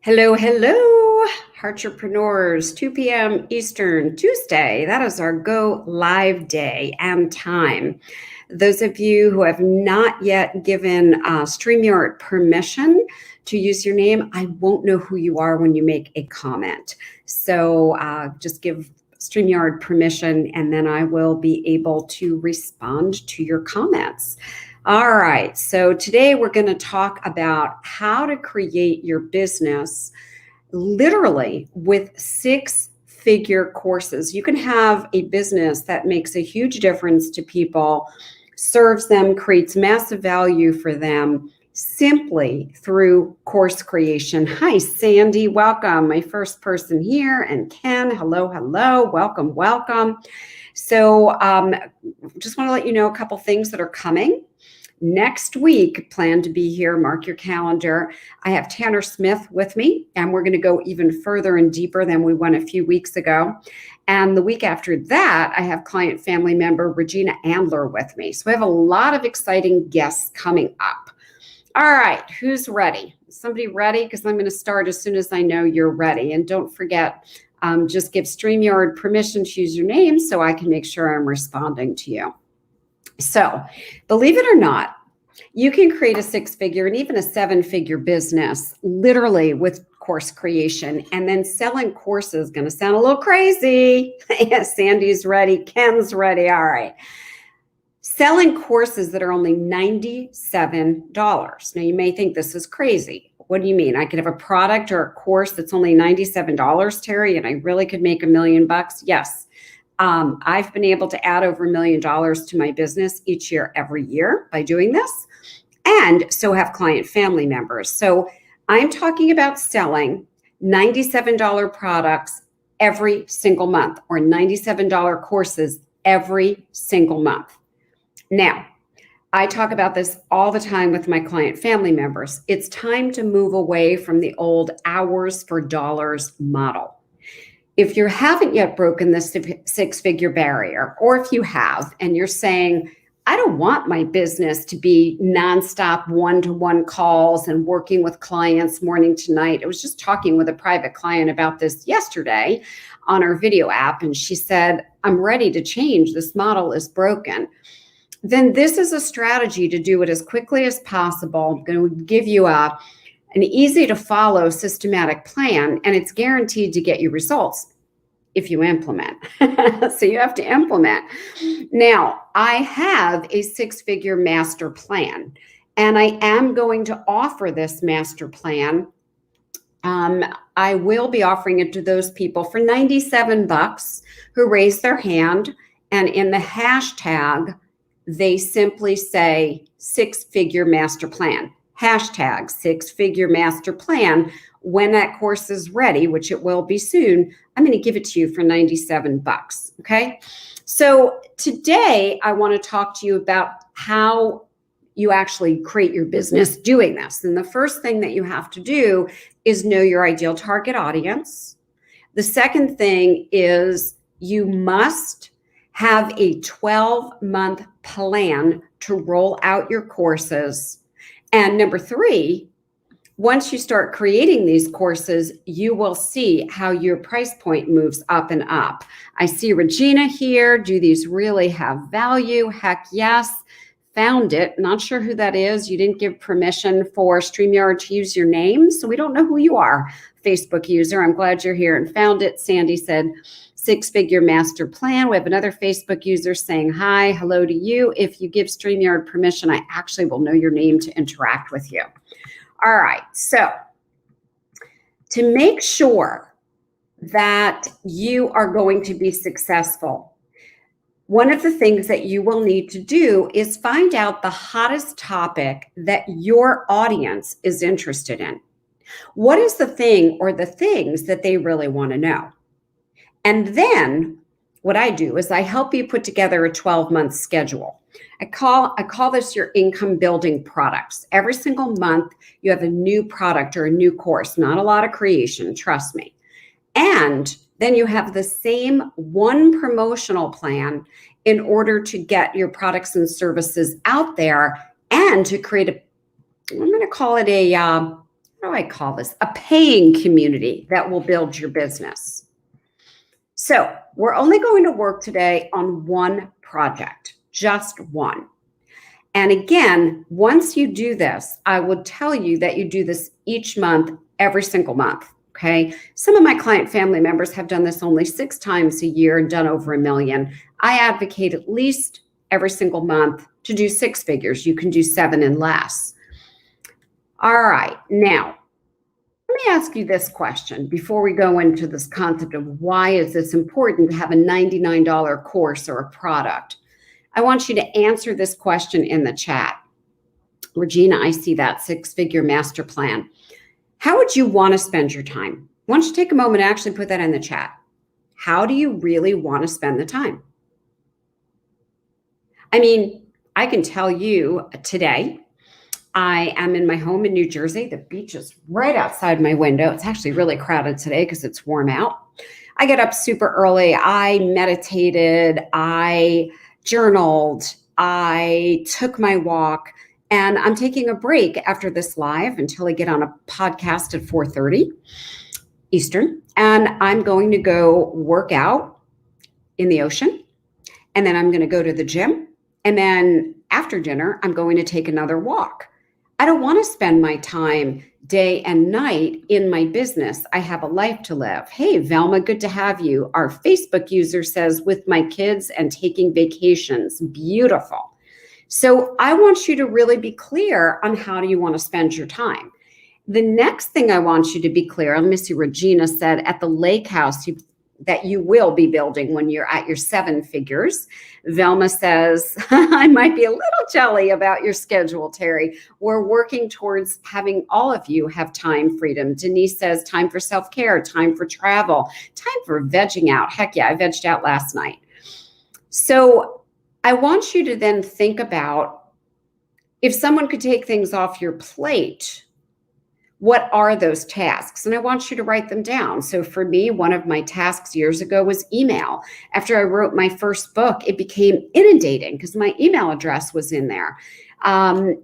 Hello, hello, Heartrepreneurs, 2 p.m. Eastern, Tuesday. That is our go live day and time. Those of you who have not yet given StreamYard permission to use your name, I won't know who you are when you make a comment. So just give StreamYard permission, and then I will be able to respond to your comments. All right, so today we're going to talk about how to create your business literally with six-figure courses. You can have a business that makes a huge difference to people, serves them, creates massive value for them simply through course creation. Hi, Sandy, welcome. My first person here, and Ken, hello, hello, welcome, welcome. So just want to let you know a couple things that are coming. Next week, plan to be here, mark your calendar. I have Tanner Smith with me, and we're going to go even further and deeper than we went a few weeks ago. And the week after that, I have client family member Regina Andler with me. So we have a lot of exciting guests coming up. All right, who's ready? Is somebody ready? Because I'm going to start as soon as I know you're ready. And don't forget, just give StreamYard permission to use your name so I can make sure I'm responding to you. So, believe it or not, you can create a six-figure and even a seven-figure business literally with course creation, and then selling courses. Going to sound a little crazy. Yes, Sandy's ready. Ken's ready. All right. Selling courses that are only $97. Now, you may think this is crazy. What do you mean? I could have a product or a course that's only $97, Terry, and I really could make $1 million? Yes. I've been able to add over $1 million to my business each year, every year by doing this, and so have client family members. So I'm talking about selling $97 products every single month, or $97 courses every single month. Now, I talk about this all the time with my client family members. It's time to move away from the old hours for dollars model. If you haven't yet broken the six-figure barrier, or if you have and you're saying, I don't want my business to be nonstop one-to-one calls and working with clients morning to night. I was just talking with a private client about this yesterday on our video app, and she said, I'm ready to change. This model is broken. Then this is a strategy to do it as quickly as possible. I'm going to give you an easy to follow systematic plan, and it's guaranteed to get you results if you implement. So you have to implement. Now, I have a six-figure master plan, and I am going to offer this master plan. I will be offering it to those people for $97 who raise their hand, and in the hashtag, they simply say six-figure master plan. Hashtag six-figure master plan. When that course is ready, which it will be soon, I'm going to give it to you for $97. Okay. So today I want to talk to you about how you actually create your business doing this. And the first thing that you have to do is know your ideal target audience. The second thing is you must have a 12-month plan to roll out your courses. And number three, once you start creating these courses, you will see how your price point moves up and up. I see Regina here. Do these really have value? Heck yes. Found it. Not sure who that is. You didn't give permission for StreamYard to use your name, so we don't know who you are, Facebook user. I'm glad you're here and found it. Sandy said, six-figure master plan. We have another Facebook user saying hi, hello to you. If you give StreamYard permission, I actually will know your name to interact with you. All right, so to make sure that you are going to be successful, one of the things that you will need to do is find out the hottest topic that your audience is interested in. What is the thing or the things that they really want to know? And then what I do is I help you put together a 12-month schedule. I call this your income building products. Every single month you have a new product or a new course, not a lot of creation, trust me. And then you have the same one promotional plan in order to get your products and services out there and to create I'm going to call it a what do I call this? A paying community that will build your business. So we're only going to work today on one project, just one. And again, once you do this, I would tell you that you do this each month, every single month. Okay. Some of my client family members have done this only 6 times a year and done over $1 million. I advocate at least every single month to do 6 figures. You can do 7 and less. All right. Now, let me ask you this question before we go into this concept of why is this important to have a $99 course or a product. I want you to answer this question in the chat. Regina, I see that 6-figure master plan. How would you want to spend your time? Why don't you take a moment and actually put that in the chat? How do you really want to spend the time? I mean, I can tell you today, I am in my home in New Jersey. The beach is right outside my window. It's actually really crowded today because it's warm out. I get up super early. I meditated. I journaled. I took my walk. And I'm taking a break after this live until I get on a podcast at 4:30 Eastern. And I'm going to go work out in the ocean. And then I'm going to go to the gym. And then after dinner, I'm going to take another walk. I don't want to spend my time day and night in my business. I have a life to live. Hey, Velma, good to have you. Our Facebook user says, with my kids and taking vacations. Beautiful. So I want you to really be clear on how do you want to spend your time. The next thing I want you to be clear, let me see, Regina said at the lake house that you will be building when you're at your 7 figures. Velma says, I might be a little jelly about your schedule, Terry. We're working towards having all of you have time freedom. Denise says time for self-care, time for travel, time for vegging out. Heck yeah, I vegged out last night. So I want you to then think about if someone could take things off your plate, what are those tasks? And I want you to write them down. So for me, one of my tasks years ago was email. After I wrote my first book, it became inundating because my email address was in there.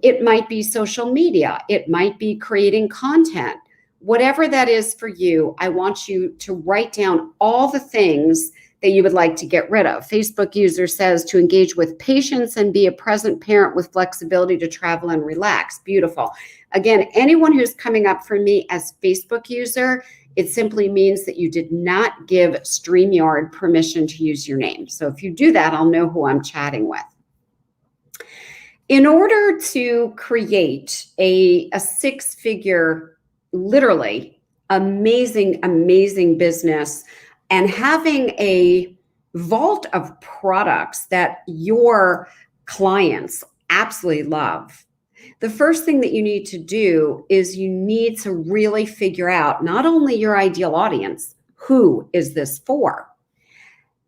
It might be social media. It might be creating content. Whatever that is for you, I want you to write down all the things that you would like to get rid of. Facebook user says to engage with patience and be a present parent with flexibility to travel and relax. Beautiful. Again, anyone who's coming up for me as Facebook user, it simply means that you did not give StreamYard permission to use your name. So if you do that, I'll know who I'm chatting with. In order to create a 6-figure, literally amazing business, and having a vault of products that your clients absolutely love, the first thing that you need to do is you need to really figure out not only your ideal audience, who is this for?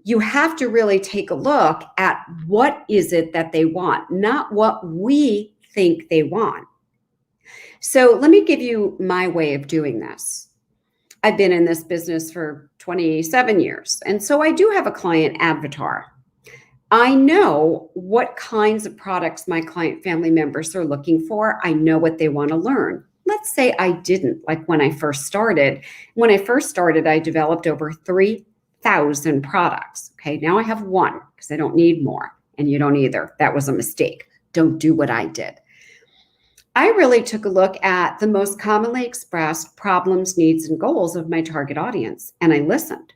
You have to really take a look at what is it that they want, not what we think they want. So let me give you my way of doing this. I've been in this business for 27 years. And so I do have a client avatar. I know what kinds of products my client family members are looking for. I know what they want to learn. Let's say I didn't, like when I first started. When I first started, I developed over 3,000 products. Okay, now I have 1 because I don't need more. And you don't either. That was a mistake. Don't do what I did. I really took a look at the most commonly expressed problems, needs, and goals of my target audience, and I listened.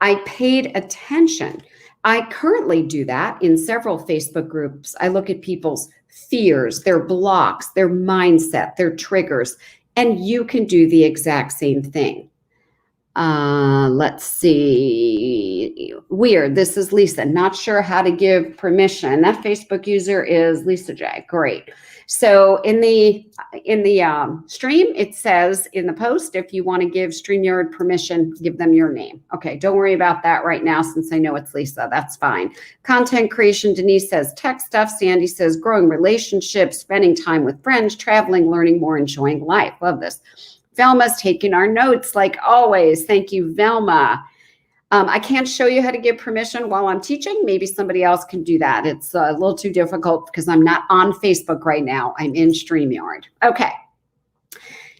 I paid attention. I currently do that in several Facebook groups. I look at people's fears, their blocks, their mindset, their triggers, and you can do the exact same thing. Let's see. Weird. This is Lisa. Not sure how to give permission. That Facebook user is Lisa J. Great. So in the stream, it says in the post, if you want to give StreamYard permission, give them your name. Okay, don't worry about that right now since I know it's Lisa. That's fine. Content creation, Denise says tech stuff. Sandy says growing relationships, spending time with friends, traveling, learning more, enjoying life. Love this. Velma's taking our notes like always. Thank you, Velma. I can't show you how to give permission while I'm teaching. Maybe somebody else can do that. It's a little too difficult because I'm not on Facebook right now. I'm in StreamYard. Okay.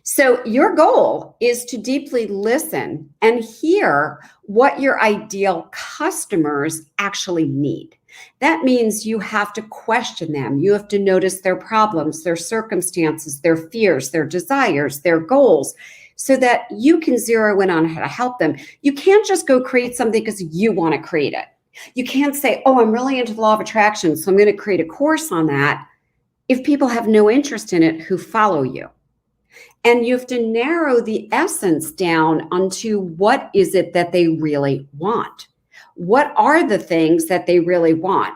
So your goal is to deeply listen and hear what your ideal customers actually need. That means you have to question them. You have to notice their problems, their circumstances, their fears, their desires, their goals, so that you can zero in on how to help them. You can't just go create something because you want to create it. You can't say, oh, I'm really into the law of attraction, so I'm going to create a course on that, if people have no interest in it who follow you. And you have to narrow the essence down onto what is it that they really want. What are the things that they really want?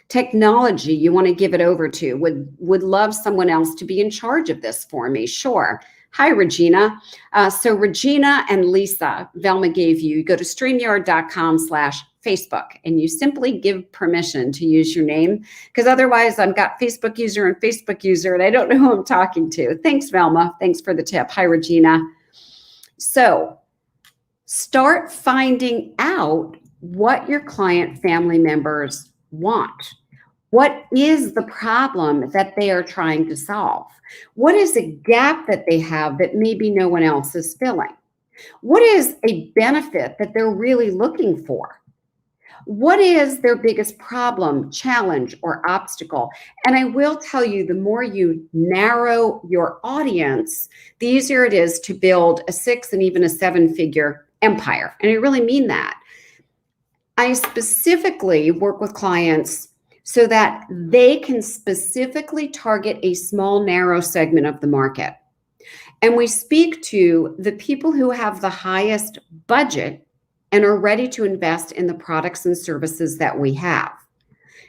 Technology, you want to give it over to. Would love someone else to be in charge of this for me. Sure. Hi, Regina. So Regina and Lisa, Velma gave you go to StreamYard.com/Facebook, and you simply give permission to use your name, because otherwise I've got Facebook user and Facebook user, and I don't know who I'm talking to. Thanks, Velma. Thanks for the tip. Hi, Regina. So start finding out what your client family members want. What is the problem that they are trying to solve? What is a gap that they have that maybe no one else is filling? What is a benefit that they're really looking for? What is their biggest problem, challenge, or obstacle? And I will tell you, the more you narrow your audience, the easier it is to build a 6 and even a 7-figure empire. And I really mean that. I specifically work with clients so that they can specifically target a small, narrow segment of the market. And we speak to the people who have the highest budget and are ready to invest in the products and services that we have.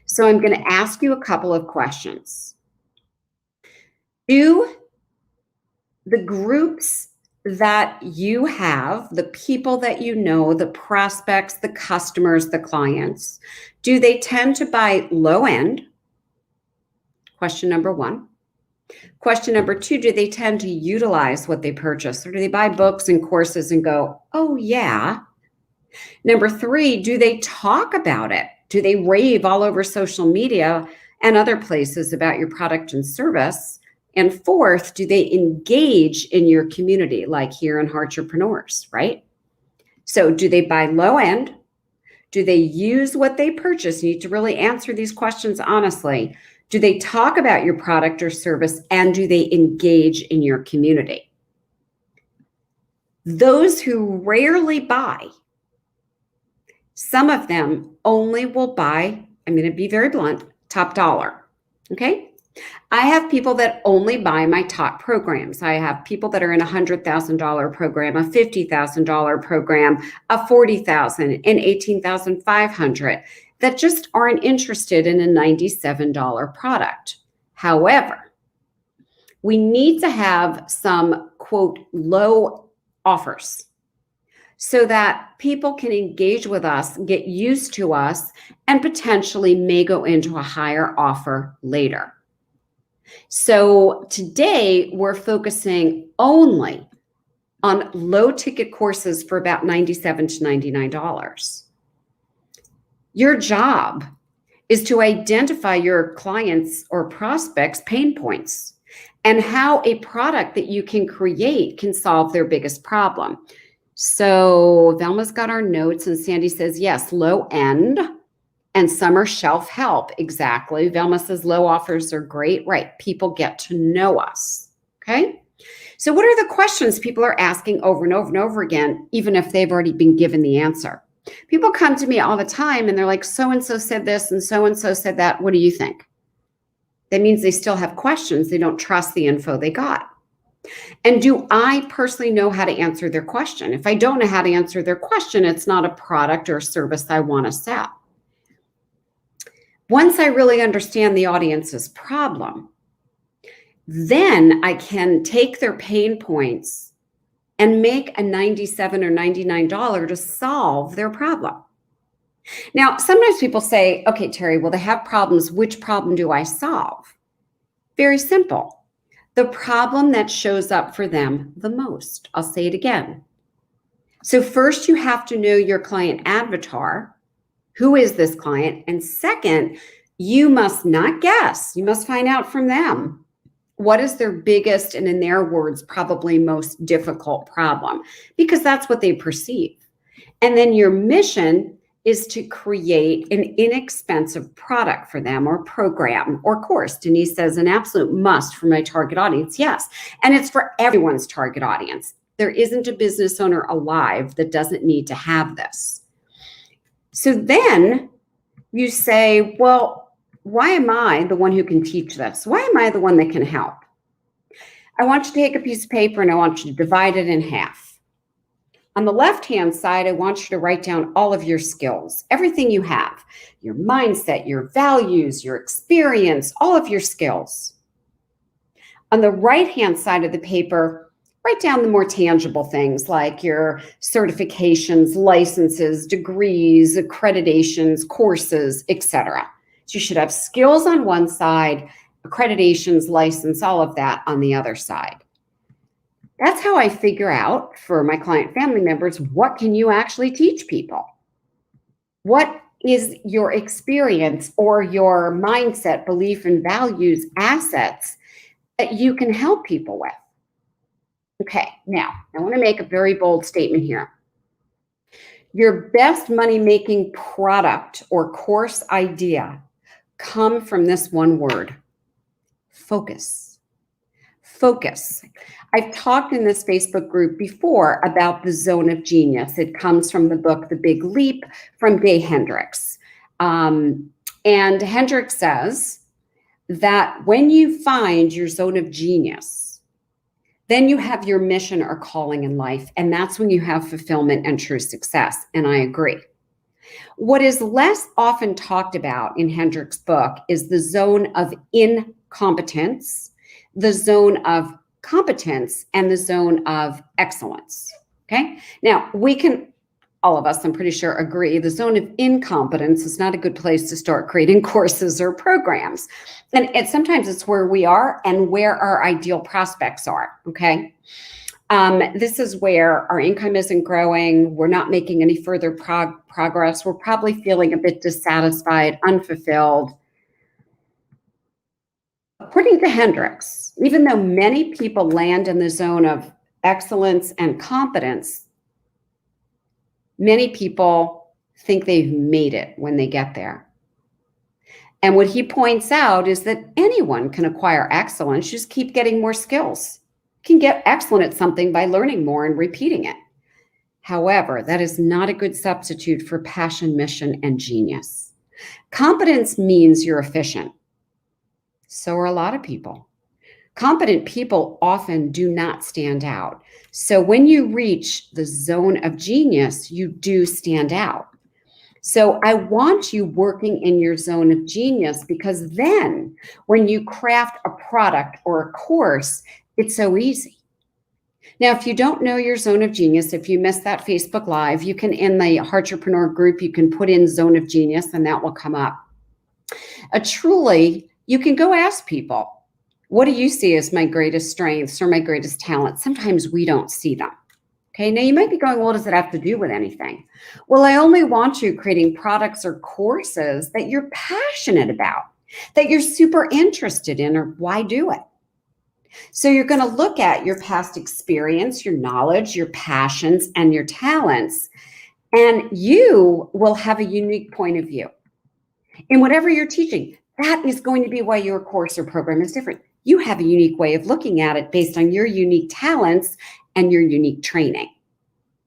So I'm going to ask you a couple of questions. Do the groups that you have, the people that you know, the prospects, the customers, the clients, do they tend to buy low end? Question number 1. Question number 2, do they tend to utilize what they purchase, or do they buy books and courses and go, oh yeah? Number 3, do they talk about it? Do they rave all over social media and other places about your product and service? And 4th, do they engage in your community, like here in Heartrepreneurs, right? So do they buy low end? Do they use what they purchase? You need to really answer these questions honestly. Do they talk about your product or service, and do they engage in your community? Those who rarely buy, some of them only will buy, I'm going to be very blunt, top dollar, okay? I have people that only buy my top programs. I have people that are in a $100,000 program, a $50,000 program, a $40,000, an $18,500 that just aren't interested in a $97 product. However, we need to have some, quote, low offers so that people can engage with us, get used to us, and potentially may go into a higher offer later. So today we're focusing only on low ticket courses for about $97 to $99. Your job is to identify your clients' or prospects' pain points and how a product that you can create can solve their biggest problem. So Velma's got our notes, and Sandy says, yes, low end. And some are shelf help. Exactly. Velma says low offers are great. Right. People get to know us. Okay. So what are the questions people are asking over and over and over again, even if they've already been given the answer? People come to me all the time and they're like, so-and-so said this and so-and-so said that. What do you think? That means they still have questions. They don't trust the info they got. And do I personally know how to answer their question? If I don't know how to answer their question, it's not a product or service I want to sell. Once I really understand the audience's problem, then I can take their pain points and make a $97 or $99 to solve their problem. Now, sometimes people say, okay, Terry, well, they have problems. Which problem do I solve? Very simple. The problem that shows up for them the most. I'll say it again. So first, you have to know your client avatar. Who is this client? And second, you must not guess. You must find out from them. What is their biggest, and in their words, probably most difficult problem? Because that's what they perceive. And then your mission is to create an inexpensive product for them, or program, or course. Denise says an absolute must for my target audience. Yes. And it's for everyone's target audience. There isn't a business owner alive that doesn't need to have this. So then you say, well, why am I the one who can teach this? Why am I the one that can help? I want you to take a piece of paper and I want you to divide it in half. On the left-hand side, I want you to write down all of your skills, everything you have, your mindset, your values, your experience, all of your skills. On the right-hand side of the paper, write down the more tangible things like your certifications, licenses, degrees, accreditations, courses, etc. So you should have skills on one side, accreditations, license, all of that on the other side. That's how I figure out for my client family members, what can you actually teach people? What is your experience or your mindset, belief, and values, assets that you can help people with? Okay, now I want to make a very bold statement here. Your best money-making product or course idea come from this one word: focus. Focus. I've talked in this Facebook group before about the zone of genius. It comes from the book, The Big Leap, from Gay Hendricks. And Hendricks says that when you find your zone of genius, then you have your mission or calling in life. And that's when you have fulfillment and true success. And I agree. What is less often talked about in Hendricks' book is the zone of incompetence, the zone of competence, and the zone of excellence. Okay. Now we can, all of us, I'm pretty sure, agree the zone of incompetence is not a good place to start creating courses or programs. And sometimes it's where we are and where our ideal prospects are. Okay. This is where our income isn't growing. We're not making any further progress. We're probably feeling a bit dissatisfied, unfulfilled. According to Hendricks, even though many people land in the zone of excellence and competence, many people think they've made it when they get there. And what he points out is that anyone can acquire excellence, just keep getting more skills. You can get excellent at something by learning more and repeating it. However, that is not a good substitute for passion, mission, and genius. Competence means you're efficient. So are a lot of people. Competent people often do not stand out. So when you reach the zone of genius, you do stand out. So I want you working in your zone of genius, because then when you craft a product or a course, it's so easy. Now, if you don't know your zone of genius, if you missed that Facebook Live, you can, in the Heartrepreneur group, you can put in zone of genius and that will come up. Truly, you can go ask people, what do you see as my greatest strengths or my greatest talents? Sometimes we don't see them. Okay, now you might be going, well, what does it have to do with anything? Well, I only want you creating products or courses that you're passionate about, that you're super interested in, or why do it? So you're going to look at your past experience, your knowledge, your passions, and your talents, and you will have a unique point of view. In whatever you're teaching, that is going to be why your course or program is different. You have a unique way of looking at it based on your unique talents and your unique training.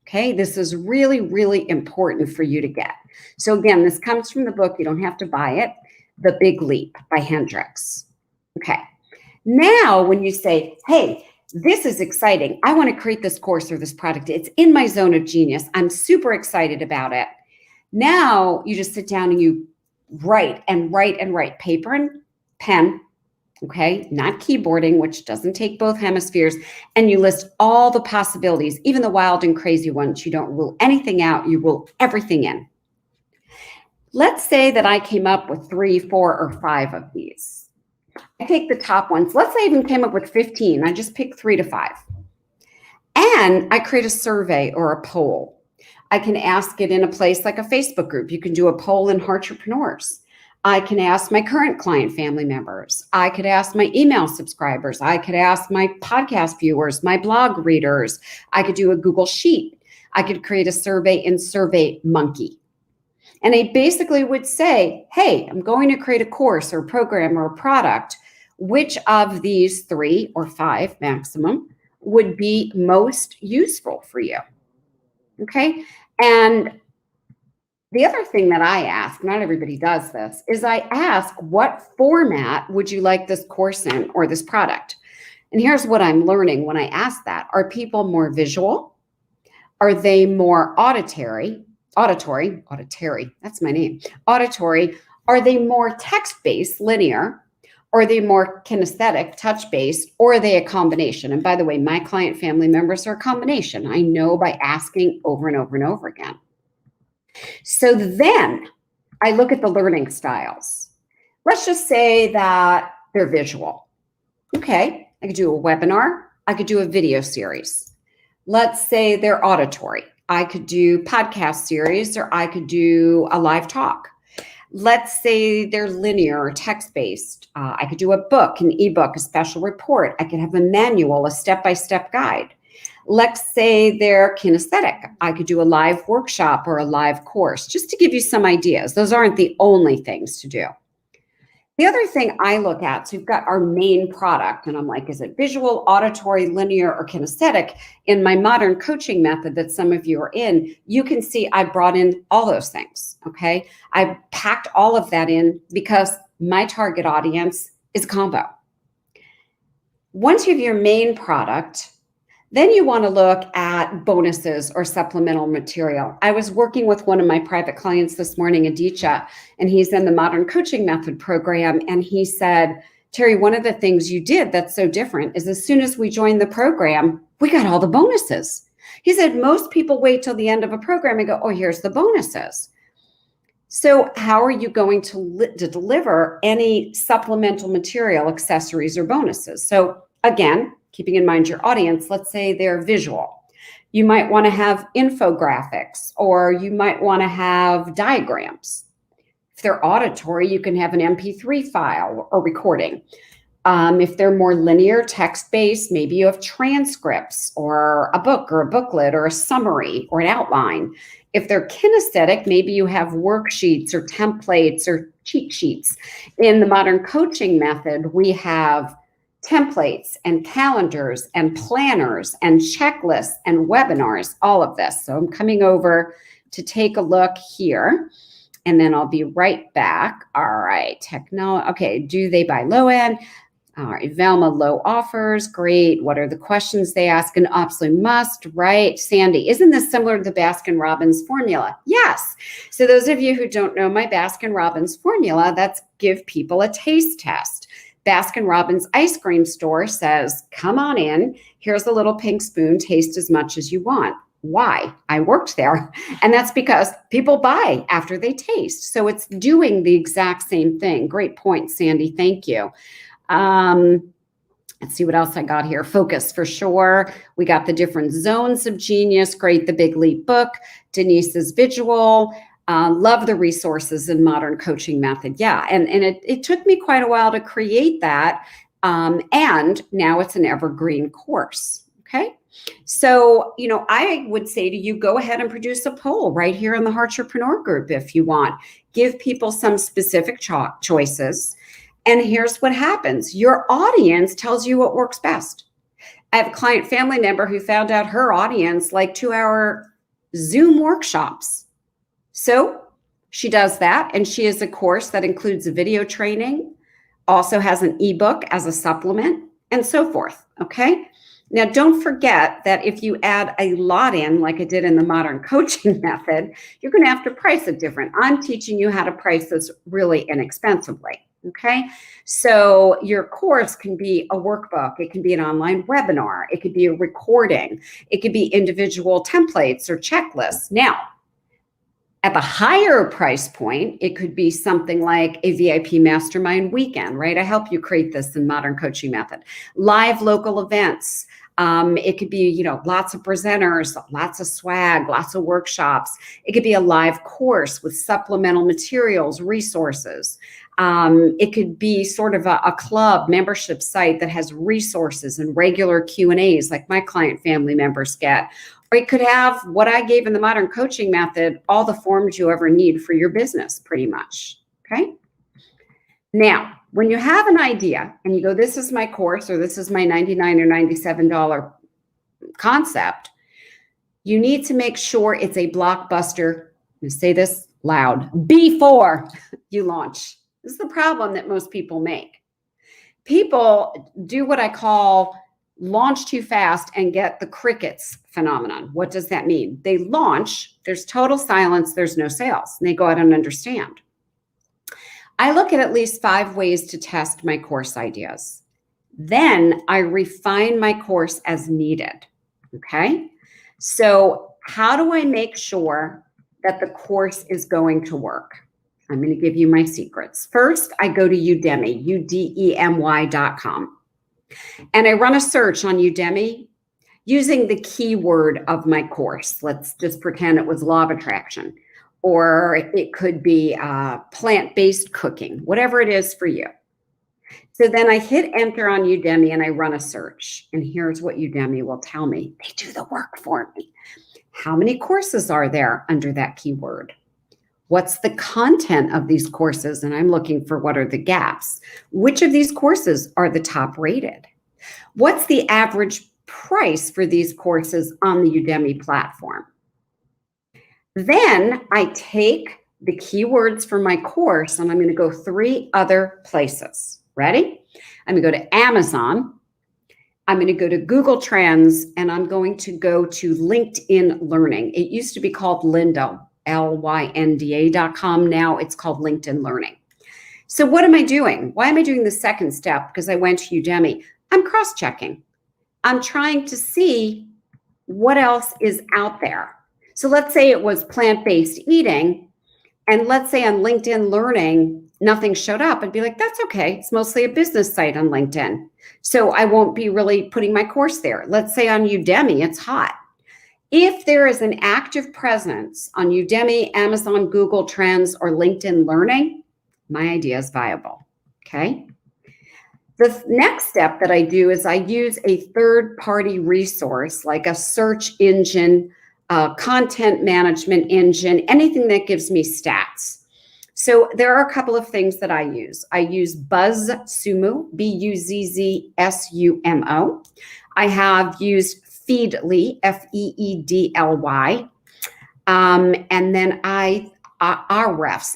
Okay, this is really, really important for you to get. So again, this comes from the book. You don't have to buy it. The Big Leap by Hendricks. Okay, now when you say, hey, this is exciting, I want to create this course or this product, it's in my zone of genius, I'm super excited about it. Now you just sit down and you write and write and write, paper and pen, okay, not keyboarding, which doesn't take both hemispheres, and you list all the possibilities, even the wild and crazy ones. You don't rule anything out, you rule everything in. Let's say that I came up with 3, 4, or 5 of these. I take the top ones. Let's say I even came up with 15. I just pick 3 to 5. And I create a survey or a poll. I can ask it in a place like a Facebook group. You can do a poll in Heartrepreneurs. I can ask my current client family members. I could ask my email subscribers. I could ask my podcast viewers, my blog readers. I could do a Google Sheet. I could create a survey in SurveyMonkey. And I basically would say, hey, I'm going to create a course or a program or a product. Which of these 3 or 5 maximum would be most useful for you? Okay. And the other thing that I ask, not everybody does this, is I ask, what format would you like this course in or this product? And here's what I'm learning when I ask that. Are people more visual? Are they more auditory, that's my name, auditory? Are they more text-based, linear? Or are they more kinesthetic, touch-based? Or are they a combination? And by the way, my client family members are a combination. I know by asking over and over and over again. So then I look at the learning styles. Let's just say that they're visual. Okay, I could do a webinar. I could do a video series. Let's say they're auditory. I could do podcast series, or I could do a live talk. Let's say they're linear or text-based. I could do a book, an ebook, a special report. I could have a manual, a step-by-step guide. Let's say they're kinesthetic. I could do a live workshop or a live course, just to give you some ideas. Those aren't the only things to do. The other thing I look at, so we've got our main product, and I'm like, is it visual, auditory, linear, or kinesthetic? In my modern coaching method that some of you are in, you can see I brought in all those things, okay? I packed all of that in because my target audience is combo. Once you have your main product, then you want to look at bonuses or supplemental material. I was working with one of my private clients this morning, Aditya, and he's in the Modern Coaching Method program. And he said, Terry, one of the things you did that's so different is as soon as we joined the program, we got all the bonuses. He said, most people wait till the end of a program and go, oh, here's the bonuses. So how are you going to deliver any supplemental material, accessories, or bonuses? So again, keeping in mind your audience, let's say they're visual. You might want to have infographics, or you might want to have diagrams. If they're auditory, you can have an MP3 file or recording. If they're more linear, text-based, maybe you have transcripts or a book or a booklet or a summary or an outline. If they're kinesthetic, maybe you have worksheets or templates or cheat sheets. In the Modern Coaching Method, we have templates and calendars and planners and checklists and webinars, all of this. So I'm coming over to take a look here, and then I'll be right back. All right, okay, do they buy low end? All right, Velma, low offers, great. What are the questions they ask? An absolute must, right? Sandy, isn't this similar to the Baskin-Robbins formula? Yes. So those of you who don't know my Baskin-Robbins formula, that's give people a taste test. Baskin-Robbins ice cream store says, come on in, here's a little pink spoon, taste as much as you want. Why? I worked there. And that's because people buy after they taste. So it's doing the exact same thing. Great point, Sandy. Thank you. Let's see what else I got here. Focus for sure. We got the different zones of genius. Great. The Big Leap book. Denise's visual. Love the resources in Modern Coaching Method. Yeah. And it took me quite a while to create that. And now it's an evergreen course. Okay. So, I would say to you, go ahead and produce a poll right here in the Heartrepreneur group if you want. Give people some specific choices. And here's what happens. Your audience tells you what works best. I have a client family member who found out her audience like 2-hour Zoom workshops. So she does that, and she has a course that includes a video training, also has an ebook as a supplement, and so forth, okay? Now, don't forget that if you add a lot in, like I did in the Modern Coaching Method, you're going to have to price it different. I'm teaching you how to price this really inexpensively, okay? So your course can be a workbook. It can be an online webinar. It could be a recording. It could be individual templates or checklists. Now, at the higher price point, it could be something like a VIP mastermind weekend, right? I help you create this in Modern Coaching Method. Live local events, It could be, lots of presenters, lots of swag, lots of workshops. It could be a live course with supplemental materials, resources. It could be sort of a club membership site that has resources and regular Q&As like my client family members get. Or it could have what I gave in the Modern Coaching Method, all the forms you ever need for your business, pretty much. Okay. Now, when you have an idea and you go, this is my course, or this is my $99 or $97 concept, you need to make sure it's a blockbuster. You say this loud before you launch. This is the problem that most people make. People do what I call launch too fast and get the crickets phenomenon. What does that mean? They launch, there's total silence, there's no sales, and they go, I don't understand. I look at least 5 ways to test my course ideas. Then I refine my course as needed. Okay. So how do I make sure that the course is going to work? I'm going to give you my secrets. First, I go to Udemy, udemy.com. And I run a search on Udemy using the keyword of my course. Let's just pretend it was law of attraction, or it could be plant-based cooking, whatever it is for you. So then I hit enter on Udemy and I run a search. And here's what Udemy will tell me. They do the work for me. How many courses are there under that keyword? What's the content of these courses? And I'm looking for what are the gaps. Which of these courses are the top rated? What's the average price for these courses on the Udemy platform? Then I take the keywords for my course and I'm going to go 3 other places. Ready? I'm going to go to Amazon. I'm going to go to Google Trends, and I'm going to go to LinkedIn Learning. It used to be called Lynda, lynda.com. Now it's called LinkedIn Learning. So what am I doing? Why am I doing the second step? Because I went to Udemy. I'm cross-checking. I'm trying to see what else is out there. So let's say it was plant-based eating, and let's say on LinkedIn Learning, nothing showed up. I'd be like, that's okay. It's mostly a business site on LinkedIn. So I won't be really putting my course there. Let's say on Udemy, it's hot. If there is an active presence on Udemy, Amazon, Google Trends, or LinkedIn Learning, my idea is viable, okay? The next step that I do is I use a third-party resource like a search engine, content management engine, anything that gives me stats. So there are a couple of things that I use. I use BuzzSumo, BuzzSumo. I have used Feedly, Feedly, and then Ahrefs,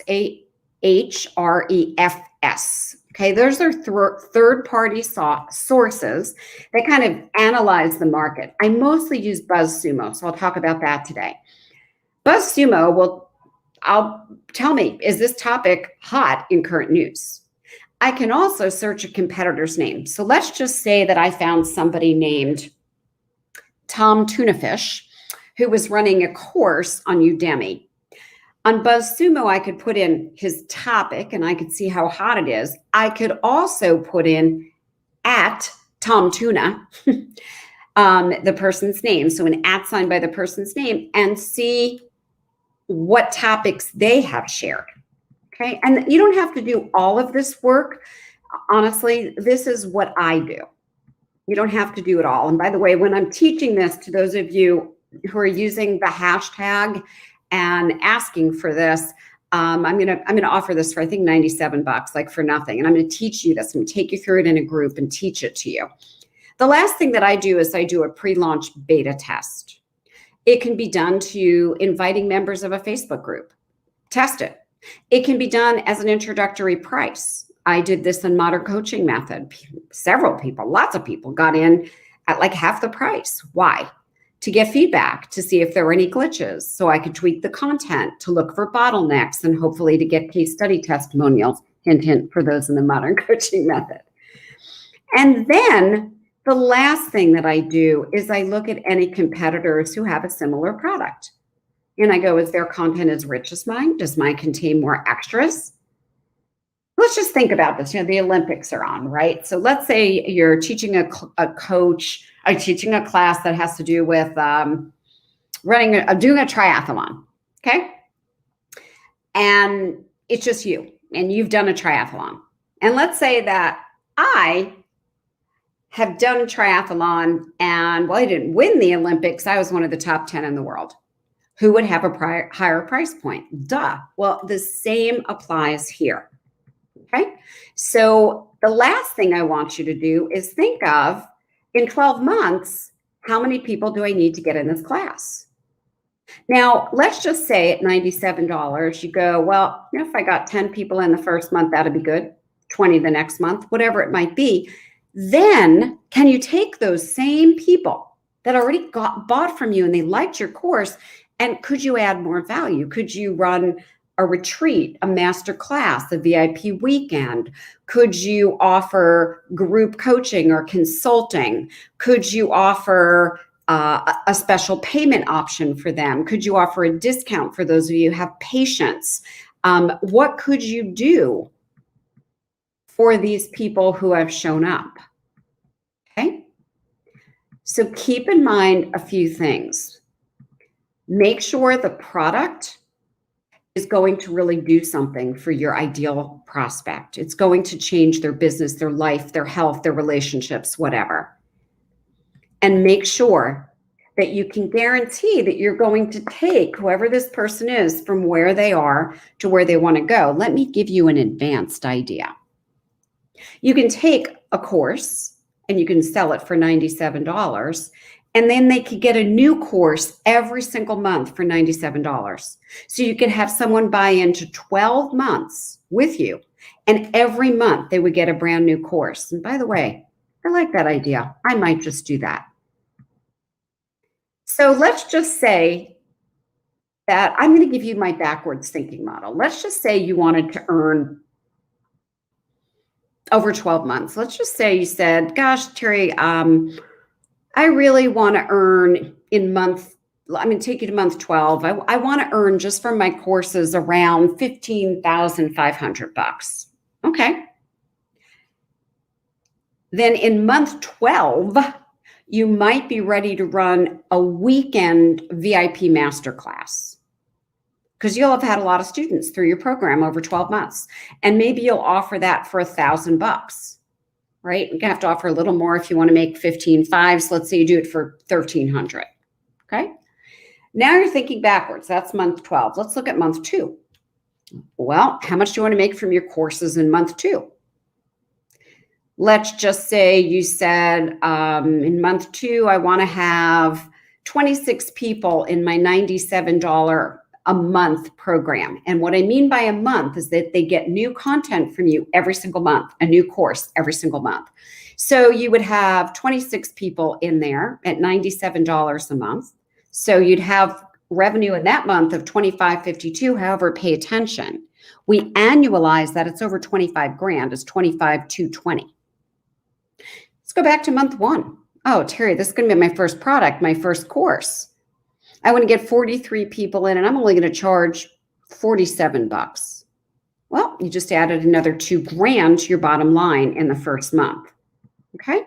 Ahrefs. Okay, those are third-party sources that kind of analyze the market. I mostly use BuzzSumo, so I'll talk about that today. BuzzSumo will tell me, is this topic hot in current news? I can also search a competitor's name. So let's just say that I found somebody named Tom Tunafish, who was running a course on Udemy. On BuzzSumo, I could put in his topic and I could see how hot it is. I could also put in at Tom Tuna, the person's name. So an @ sign by the person's name, and see what topics they have shared. Okay. And you don't have to do all of this work. Honestly, this is what I do. You don't have to do it all. And by the way, when I'm teaching this to those of you who are using the hashtag and asking for this, I'm gonna offer this for I think $97, like for nothing. And I'm gonna teach you this. I'm gonna take you through it in a group and teach it to you. The last thing that I do is I do a pre-launch beta test. It can be done to inviting members of a Facebook group. Test it. It can be done as an introductory price. I did this in Modern Coaching Method. Several people, lots of people got in at like half the price. Why? To get feedback, to see if there were any glitches, so I could tweak the content, to look for bottlenecks, and hopefully to get case study testimonials. Hint, hint, for those in the Modern Coaching Method. And then the last thing that I do is I look at any competitors who have a similar product. And I go, is their content as rich as mine? Does mine contain more extras? Let's just think about this. The Olympics are on, right? So let's say you're teaching a coach, teaching a class that has to do with doing a triathlon, okay? And it's just you, and you've done a triathlon. And let's say that I have done a triathlon, and I didn't win the Olympics. I was one of the top 10 in the world. Who would have a higher price point? Duh. Well, the same applies here. Okay. So the last thing I want you to do is think of, in 12 months, how many people do I need to get in this class? Now, let's just say at $97, you go, well, if I got 10 people in the first month, that'd be good. 20 the next month, whatever it might be. Then can you take those same people that already bought from you and they liked your course, and could you add more value? Could you run a retreat, a master class, a VIP weekend? Could you offer group coaching or consulting? Could you offer a special payment option for them? Could you offer a discount for those of you who have patients? What could you do for these people who have shown up? Okay. So keep in mind a few things. Make sure the product is going to really do something for your ideal prospect. It's going to change their business, their life, their health, their relationships, whatever. And make sure that you can guarantee that you're going to take whoever this person is from where they are to where they want to go. Let me give you an advanced idea. You can take a course and you can sell it for $97. And then they could get a new course every single month for $97. So you could have someone buy into 12 months with you, and every month they would get a brand new course. And by the way, I like that idea. I might just do that. So let's just say that I'm going to give you my backwards thinking model. Let's just say you wanted to earn over 12 months. Let's just say you said, gosh, Terry, I really want to earn I'm going to take you to month 12. I want to earn just from my courses around $15,500. Okay. Then in month 12, you might be ready to run a weekend VIP masterclass, because you'll have had a lot of students through your program over 12 months. And maybe you'll offer that for $1,000. Right? You're gonna have to offer a little more if you want to make 15.5. So let's say you do it for 1,300. Okay. Now you're thinking backwards. That's month 12. Let's look at month 2. Well, how much do you want to make from your courses in month 2? Let's just say you said in month 2, I want to have 26 people in my $97 a month program. And what I mean by a month is that they get new content from you every single month, a new course every single month. So you would have 26 people in there at $97 a month. So you'd have revenue in that month of $25.52. However, pay attention. We annualize that. It's over 25 grand. It's 25,220. Let's go back to month 1. Oh, Terry, this is going to be my first product, my first course. I want to get 43 people in, and I'm only going to charge $47. Well, you just added another 2 grand to your bottom line in the first month. Okay.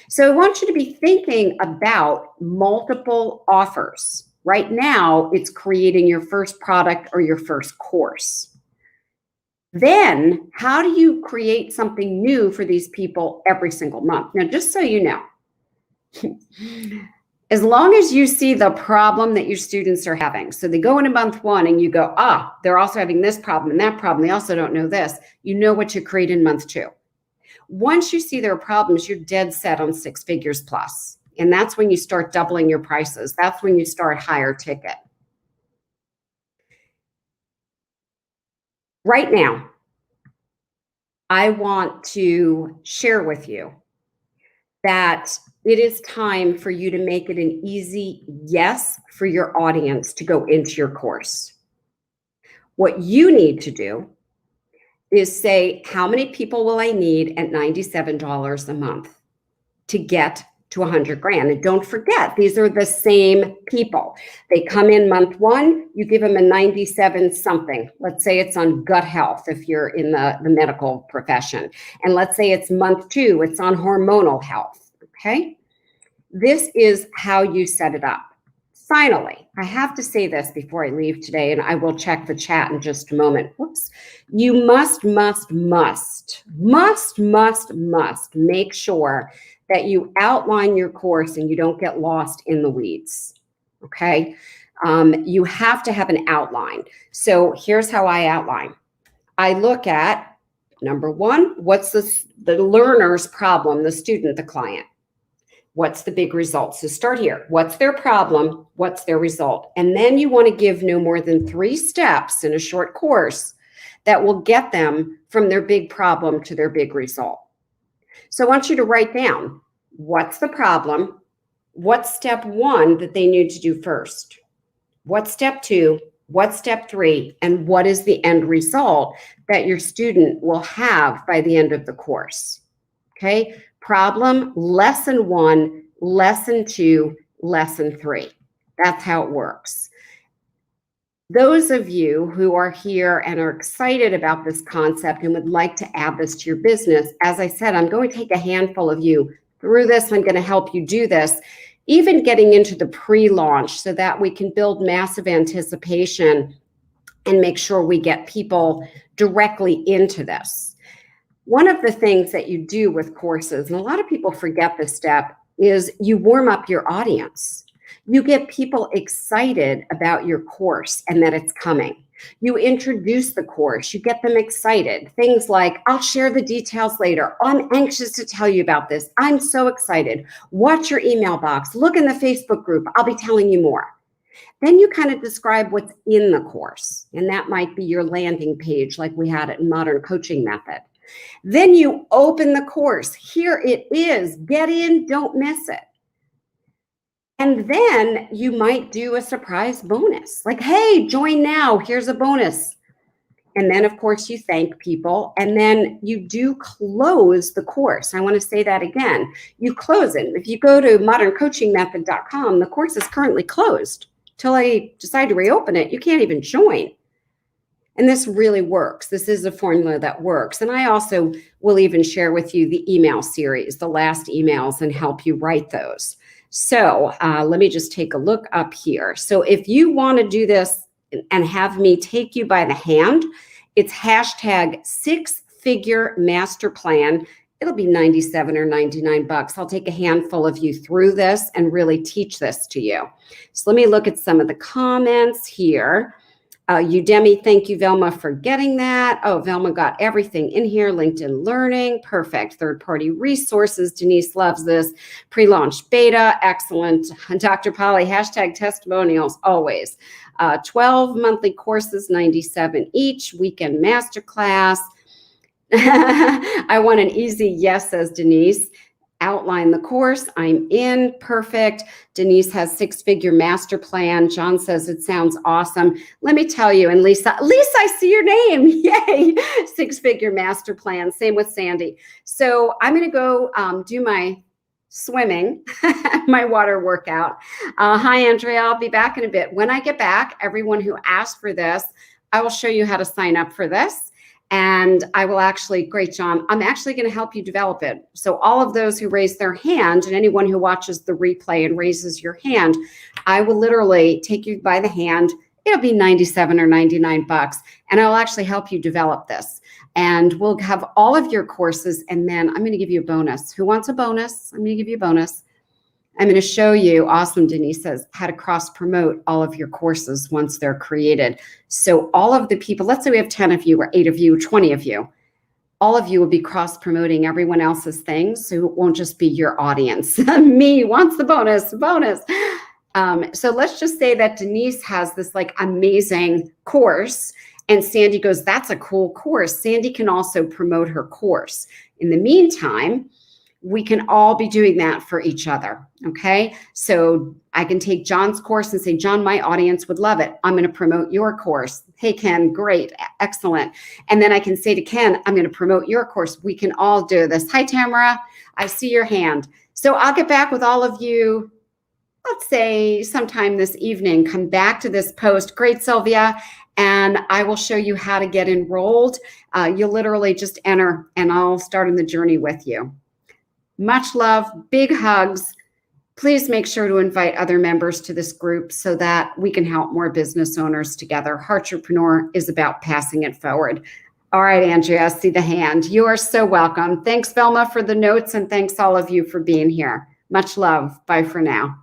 So I want you to be thinking about multiple offers. Right now, it's creating your first product or your first course. Then how do you create something new for these people every single month? Now, just so you know, as long as you see the problem that your students are having, so they go into month 1 and you go, they're also having this problem and that problem. They also don't know this. You know what to create in month 2. Once you see their problems, you're dead set on 6 figures plus. And that's when you start doubling your prices. That's when you start higher ticket. Right now, I want to share with you that it is time for you to make it an easy yes for your audience to go into your course. What you need to do is say, how many people will I need at $97 a month to get to 100 grand. And don't forget, these are the same people. They come in month one, you give them a 97 something. Let's say it's on gut health if you're in the medical profession. And let's say it's month two, it's on hormonal health, okay? This is how you set it up. Finally, I have to say this before I leave today, and I will check the chat in just a moment. Whoops. You must make sure that you outline your course and you don't get lost in the weeds, okay? You have to have an outline. So here's how I outline. I look at, number one, what's the learner's problem, the student, the client? What's the big result? So start here. What's their problem? What's their result? And then you want to give no more than 3 steps in a short course that will get them from their big problem to their big result. So I want you to write down, what's the problem? What's step 1 that they need to do first? What's step 2? What's step 3? And what is the end result that your student will have by the end of the course? Okay? Problem, lesson 1, lesson 2, lesson 3. That's how it works. Those of you who are here and are excited about this concept and would like to add this to your business, as I said, I'm going to take a handful of you through this. I'm going to help you do this, even getting into the pre-launch so that we can build massive anticipation and make sure we get people directly into this. One of the things that you do with courses, and a lot of people forget this step, is you warm up your audience. You get people excited about your course and that it's coming. You introduce the course, you get them excited. Things like, I'll share the details later. I'm anxious to tell you about this. I'm so excited. Watch your email box. Look in the Facebook group. I'll be telling you more. Then you kind of describe what's in the course. And that might be your landing page like we had it in Modern Coaching Method. Then you open the course. Here it is. Get in, don't miss it. And then you might do a surprise bonus. Like, hey, join now. Here's a bonus. And then, of course, you thank people. And then you do close the course. I want to say that again. You close it. If you go to moderncoachingmethod.com, the course is currently closed. Till I decide to reopen it, you can't even join. And this really works. This is a formula that works. And I also will even share with you the email series, the last emails, and help you write those. So let me just take a look up here. So if you want to do this and have me take you by the hand, it's hashtag 6-figure master plan. It'll be 97 or 99 bucks. I'll take a handful of you through this and really teach this to you. So let me look at some of the comments here. Udemy, thank you, Velma, for getting that. Oh, Velma got everything in here. LinkedIn Learning, perfect. Third-party resources, Denise loves this. Pre-launch beta, excellent. Dr. Polly, hashtag testimonials, always. 12 monthly courses, 97 each. Weekend masterclass. I want an easy yes, says Denise. Outline the course. I'm in. Perfect. Denise has 6-figure master plan. John says it sounds awesome. Let me tell you, and Lisa, I see your name. Yay. 6-figure master plan. Same with Sandy. So I'm going to go do my swimming, my water workout. Hi, Andrea. I'll be back in a bit. When I get back, everyone who asked for this, I will show you how to sign up for this. And I will actually, great, John, I'm actually going to help you develop it. So all of those who raise their hand and anyone who watches the replay and raises your hand, I will literally take you by the hand. It'll be 97 or 99 bucks. And I'll actually help you develop this. And we'll have all of your courses. And then I'm going to give you a bonus. Who wants a bonus? I'm going to give you a bonus. I'm going to show you, awesome, Denise says, how to cross-promote all of your courses once they're created. So all of the people, let's say we have 10 of you or 8 of you, 20 of you, all of you will be cross-promoting everyone else's things. So it won't just be your audience. Me wants the bonus. So let's just say that Denise has this like amazing course and Sandy goes, that's a cool course. Sandy can also promote her course. In the meantime, we can all be doing that for each other, okay? So I can take John's course and say, John, my audience would love it. I'm going to promote your course. Hey, Ken, great, excellent. And then I can say to Ken, I'm going to promote your course. We can all do this. Hi, Tamara, I see your hand. So I'll get back with all of you, let's say sometime this evening. Come back to this post. Great, Sylvia. And I will show you how to get enrolled. You'll literally just enter and I'll start on the journey with you. Much love, big hugs. Please make sure to invite other members to this group so that we can help more business owners together. Heartrepreneur is about passing it forward. All right, Andrea, I see the hand. You are so welcome. Thanks, Velma, for the notes, and thanks all of you for being here. Much love. Bye for now.